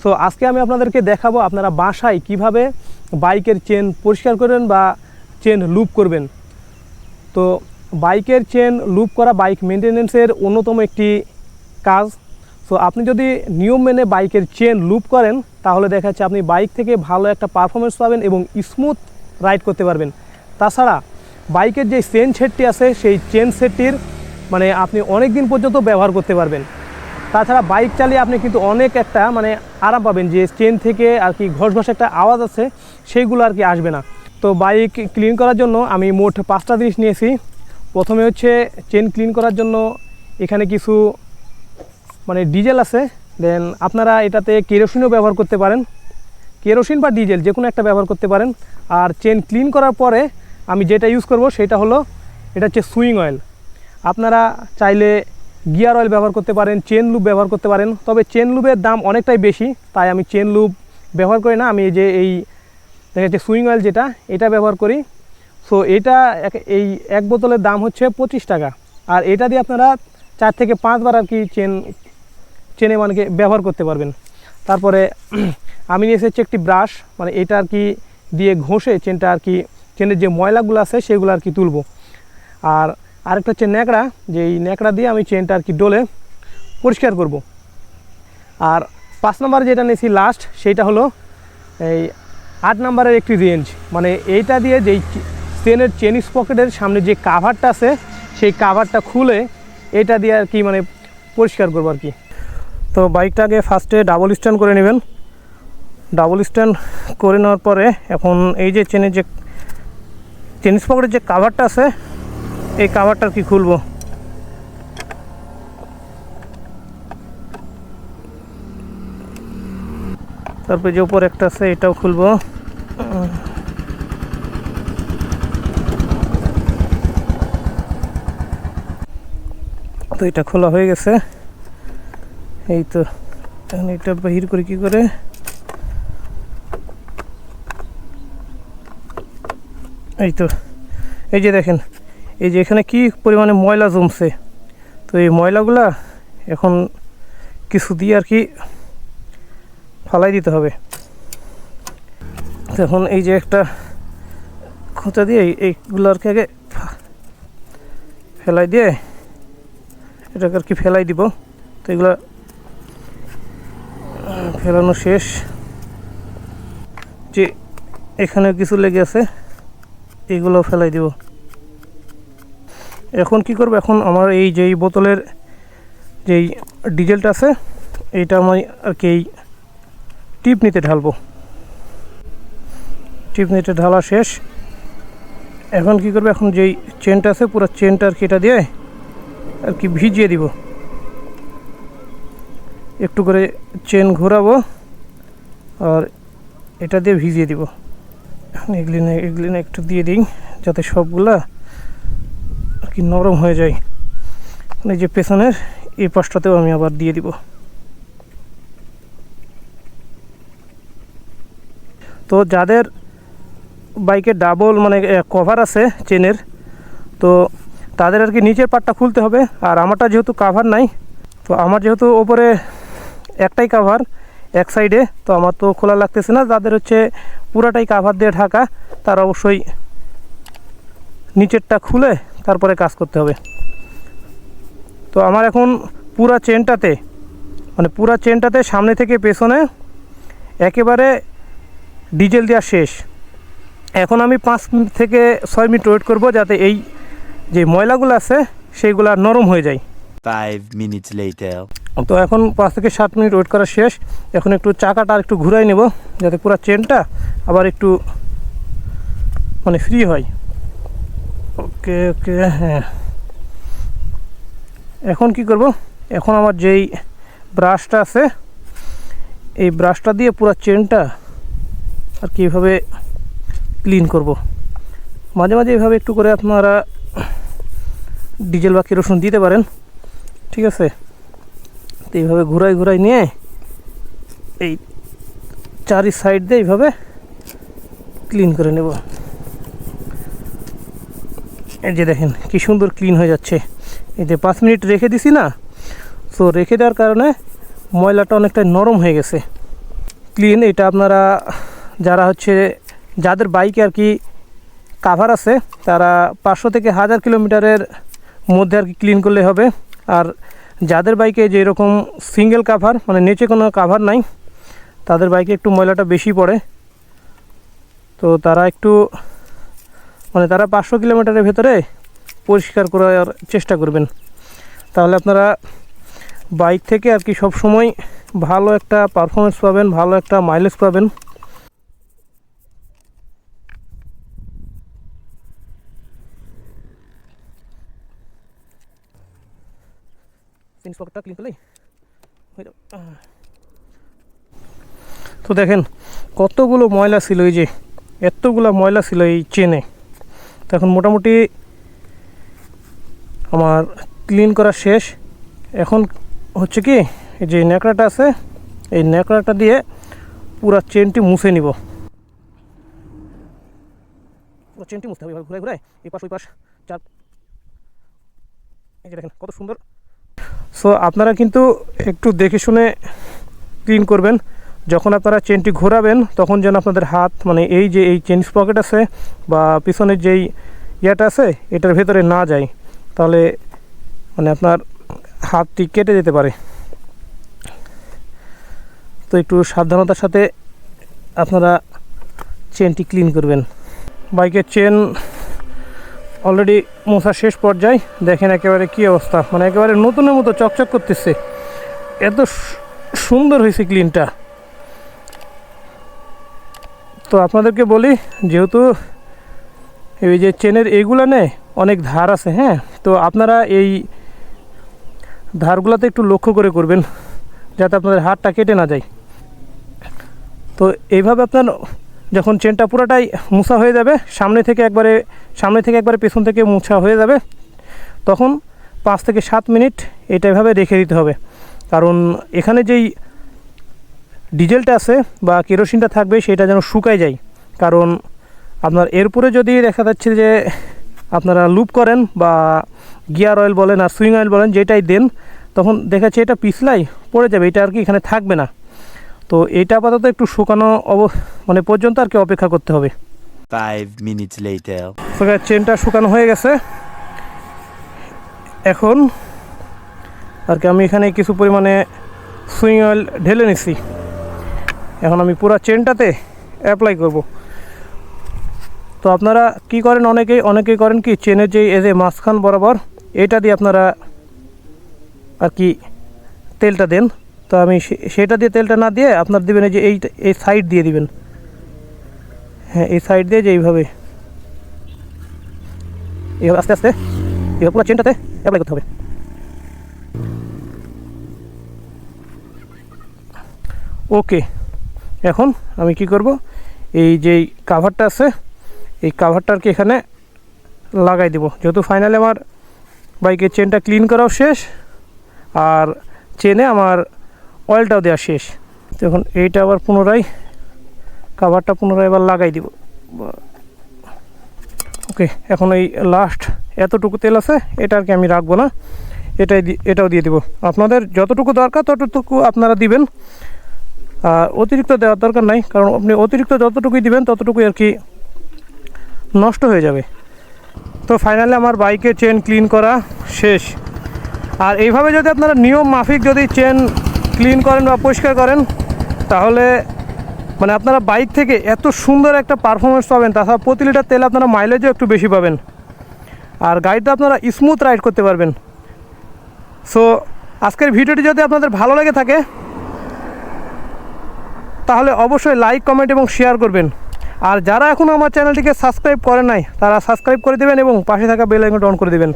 So আজকে আমি আপনাদেরকে দেখাবো আপনারা বাসায় কিভাবে বাইকের চেন পরিষ্কার করবেন বা চেন লুপ করবেন। তো বাইকের চেন লুপ করা বাইক মেনটেন্যান্সের অন্যতম একটি কাজ। সো আপনি যদি নিয়ম মেনে বাইকের চেন লুপ করেন তাহলে দেখা যাচ্ছে আপনি বাইক থেকে ভালো একটা পারফরমেন্স পাবেন এবং স্মুথ রাইড করতে পারবেন। তাছাড়া বাইকের যে চেন সেটটি আছে সেই চেন সেটটির মানে আপনি অনেক দিন পর্যন্ত ব্যবহার করতে পারবেন। তাছাড়া বাইক চালিয়ে আপনি কিন্তু অনেক একটা মানে আরাম পাবেন, যে চেন থেকে আর কি ঘষ ঘষ একটা আওয়াজ আছে সেইগুলো আর কি আসবে না। তো বাইক ক্লিন করার জন্য আমি মোট 5টা জিনিস নিয়েছি। প্রথমে হচ্ছে চেন ক্লিন করার জন্য এখানে কিছু মানে ডিজেল আছে, দেন আপনারা এটাতে কেরোসিনও ব্যবহার করতে পারেন, কেরোসিন বা ডিজেল যে কোনো একটা ব্যবহার করতে পারেন। আর চেন ক্লিন করার পরে আমি যেটা ইউজ করব সেটা হলো এটা হচ্ছে সুইং অয়েল। আপনারা চাইলে গিয়ার অয়েল ব্যবহার করতে পারেন, চেন লুপ ব্যবহার করতে পারেন, তবে চেন লুপের দাম অনেকটাই বেশি, তাই আমি চেন লুপ ব্যবহার করি না। আমি এই দেখা যাচ্ছে সুইং অয়েল যেটা এটা ব্যবহার করি। সো এটা এই এক বোতলের দাম হচ্ছে 25 টাকা। আর এটা দিয়ে আপনারা 4 থেকে 5 বার আর কি চেনে মানে ব্যবহার করতে পারবেন। তারপরে আমি নিয়ে এসেছি একটি ব্রাশ, মানে এটা আর কি দিয়ে ঘষে চেনটা আর কি চেনের যে ময়লাগুলো আছে সেগুলো আর কি তুলবো। আর আরেকটা হচ্ছে ন্যাকড়া, যে এই ন্যাকড়া দিয়ে আমি চেনটা আর কি ডলে পরিষ্কার করব। আর 5 নম্বরে যেটা নিয়েছি লাস্ট, সেইটা হলো এই 8 নম্বরের একটি রেঞ্জ, মানে এইটা দিয়ে যেই চেনের চেন স্পকেটের সামনে যে কাভারটা আছে সেই কাভারটা খুলে এটা দিয়ে আর কি মানে পরিষ্কার করবো আর কি। তো বাইকটাকে ফার্স্টে ডাবল স্ট্যান্ড করে নেবেন। ডাবল স্ট্যান্ড করে নেওয়ার পরে এখন এই যে চেনের যে চেন স্পকেটের যে কাভারটা আছে এই কাভারটা কি খুলবো। তারপরে যে উপর একটা আছে এটাও খুলবো। তো এটা খোলা হয়ে গেছে। এই তো এটা বাহির করে কি করে, এই তো এই যে দেখেন এই যে এখানে কি পরিমাণে ময়লা জমছে। তো এই ময়লাগুলা এখন কিছু দিয়ে আর কি ফালাই দিতে হবে। এখন এই যে একটা খোঁচা দিয়ে এইগুলো আর কি আগে ফেলাই দিয়ে এটাকে আর কি ফেলাই দিব। তো এগুলো ফেলানো শেষ। যে এখানে কিছু লেগে আছে এগুলো ফেলাই দিব। এখন কি করব, এখন আমার এই যেই বোতলের যেই ডিজেলটা আছে এইটা আমি আর কি এই টিপ নিতে ঢালবো। টিপ নিতে ঢালা শেষ। এখন কি করব, এখন যেই চেনটা আছে পুরো চেনটা আর কি এটা দিয়ে আর কি ভিজিয়ে দিব। একটু করে চেন ঘোরাবো আর এটা দিয়ে ভিজিয়ে দিব। এগুলিনে একটু দিয়ে দিই যাতে সবগুলা আর কি নরম হয়ে যায়। এই যে পেছনের এই পাশটাতেও আমি আবার দিয়ে দিব। তো যাদের বাইকে ডাবল মানে কভার আছে চেনের, তো তাদের আর কি নিচের পাটটা খুলতে হবে। আর আমারটা যেহেতু কাভার নাই, তো আমার যেহেতু ওপরে একটাই কাভার এক সাইডে, তো আমার তো খোলা লাগতেছে না। যাদের হচ্ছে পুরাটাই কাভার দিয়ে ঢাকা তারা অবশ্যই নিচেরটা খুলে তারপরে কাজ করতে হবে। তো আমার এখন পুরা চেনটাতে সামনে থেকে পেছনে একেবারে ডিজেল দেওয়া শেষ। এখন আমি 5 থেকে 6 মিনিট ওয়েট করব যাতে এই যে ময়লাগুলো আছে সেইগুলো নরম হয়ে যায়। 5 minutes later. তো এখন 5 থেকে 7 মিনিট ওয়েট করা শেষ। এখন একটু চাকাটা আর একটু ঘুরাই নেব যাতে পুরো চেনটা আবার একটু মানে ফ্রি হয়। ওকে ওকে হ্যাঁ। এখন কি করব, এখন আমার যেই ব্রাশটা আছে এই ব্রাশটা দিয়ে পুরো চেনটা আর কি এইভাবে ক্লিন করব। মাঝে মাঝে এইভাবে একটু করে আপনারা ডিজেল বা কেরোসিন দিতে পারেন, ঠিক আছে। তো এইভাবে ঘুরাই নিয়ে এই চারি সাইড দিয়ে এইভাবে ক্লিন করে নেব। এই যে দেখেন কি সুন্দর ক্লিন হয়ে যাচ্ছে। এই যে 5 মিনিট রেখে দিছি না, সো রেখে দেওয়ার কারণে ময়লাটা অনেকটা নরম হয়ে গেছে। ক্লিন। এটা আপনারা যারা হচ্ছে যাদের বাইকে আর কি কাভার আছে তারা 500 থেকে 1000 কিলোমিটারের মধ্যে আর কি ক্লিন করলে হবে। আর যাদের বাইকে যে এরকম সিঙ্গেল কাভার মানে নিচে কোনো কাভার নাই তাদের বাইকে একটু ময়লাটা বেশি পড়ে, তো তারা একটু মানে তারা 500 কিলোমিটারের ভেতরে পরিষ্কার করার চেষ্টা করবেন। তাহলে আপনারা বাইক থেকে আর কি সবসময় ভালো একটা পারফরমেন্স পাবেন, ভালো একটা মাইলেজ পাবেন। পকেটটা ক্লিন করলেই হয়ে যাবে। তো দেখেন কতগুলো ময়লা ছিল, এই যে এতগুলো ময়লা ছিল এই চেনে। তো এখন মোটামুটি আমার ক্লিন করা শেষ। এখন হচ্ছে কি এই যে ন্যাকড়াটা আছে এই ন্যাকড়াটা দিয়ে পুরো চেনটি মুছে নিব। পুরো চেনটি মুছতে হবে ঘুরে ঘুরে এই পাশ ওই পাশ চার। এই যে দেখেন কত সুন্দর। সো আপনারা কিন্তু একটু দেখে শুনে ক্লিন করবেন। যখন আপনারা চেনটি ঘোরাবেন তখন যেন আপনাদের হাত মানে এই যে এই চেন পকেট আছে বা পিছনের যেই ইয়েটা আছে এটার ভেতরে না যায়, তাহলে মানে আপনার হাতটি কেটে যেতে পারে। তো একটু সাবধানতার সাথে আপনারা চেনটি ক্লিন করবেন। বাইকের চেন অলরেডি মোছা শেষ পর্যায়ে। দেখেন একেবারে কী অবস্থা, মানে একেবারে নতুনের মতো চকচক করতেছে, এত সুন্দর হয়েছে ক্লিনটা। তো আপনাদেরকে বলি, যেহেতু এই যে চেনের এইগুলো অনেক ধার আছে, হ্যাঁ, তো আপনারা এই ধারগুলোতে একটু লক্ষ্য করে করবেন যাতে আপনাদের হাতটা কেটে না যায়। তো এইভাবে আপনার যখন চেনটা পুরোটাই মোছা হয়ে যাবে, সামনে থেকে একবারে পেছন থেকে মোছা হয়ে যাবে, তখন 5 থেকে 7 মিনিট এটা এভাবে রেখে দিতে হবে। কারণ এখানে যেই ডিজেলটা আছে বা কেরোসিনটা থাকবে সেটা যেন শুকায় যায়। কারণ আপনার এরপরে যদি দেখা যাচ্ছে যে আপনারা লুপ করেন বা গিয়ার অয়েল বলেন আর সুইং অয়েল বলেন যেটাই দেন, তখন দেখা যাচ্ছে এটা পিছলাই পড়ে যাবে, এটা আর কি এখানে থাকবে না। তো এটা আপাতত একটু শুকানো মানে পর্যন্ত আর কি অপেক্ষা করতে হবে। 5 minutes later. চেনটা শুকানো হয়ে গেছে। এখন আর কি আমি এখানে কিছু পরিমাণে সুইং অয়েল ঢেলে নিচ্ছি। এখন আমি পুরো চেনটাতে অ্যাপ্লাই করব। তো আপনারা কি করেন, অনেকেই করেন কি চেনের যে এই যে মাঝখান বরাবর এটা দিয়ে আপনারা আর কি তেলটা দেন। তো আমি সেটা দিয়ে তেলটা না দিয়ে আপনার দিবেন এই যে এই সাইড দিয়ে দিবেন, হ্যাঁ এই সাইড দিয়ে যে এইভাবে আস্তে আস্তে এভাবে পুরো চেনটাতে অ্যাপ্লাই করতে হবে। ওকে, এখন আমি কি করব, এই যেই কাভারটা আছে এই কাভারটা আর কি এখানে লাগাই দেব। যেহেতু ফাইনালি আমার বাইকের চেনটা ক্লিন করাও শেষ আর চেনে আমার অয়েলটাও দেওয়া শেষ। তো এখন এইটা আবার কাভারটা পুনরায় এবার লাগাই দিব। ওকে, এখন এই লাস্ট এতটুকু তেল আছে এটা আর কি আমি রাখবো না, এটাও দিয়ে দিব। আপনাদের যতটুকু দরকার ততটুকু আপনারা দিবেন, অতিরিক্ত দেওয়ার দরকার নাই, কারণ আপনি অতিরিক্ত যতটুকুই দিবেন ততটুকুই আর কি নষ্ট হয়ে যাবে। তো ফাইনালি আমার বাইকের চেন ক্লিন করা শেষ। আর এইভাবে যদি আপনারা নিয়ম মাফিক যদি চেন ক্লিন করেন বা পরিষ্কার করেন, তাহলে মানে আপনারা বাইক থেকে এত সুন্দর একটা পারফরমেন্স পাবেন, তাছাড়া প্রতি লিটার তেলে আপনারা মাইলেজও একটু বেশি পাবেন আর গাড়িটা আপনারা স্মুথ রাইড করতে পারবেন। সো আজকের ভিডিওটি যদি আপনাদের ভালো লেগে থাকে তাহলে অবশ্যই লাইক, কমেন্ট এবং শেয়ার করবেন। আর যারা এখনও আমার চ্যানেলটিকে সাবস্ক্রাইব করেন নাই তারা সাবস্ক্রাইব করে দেবেন এবং পাশে থাকা বেল আইকনটা অন করে দেবেন।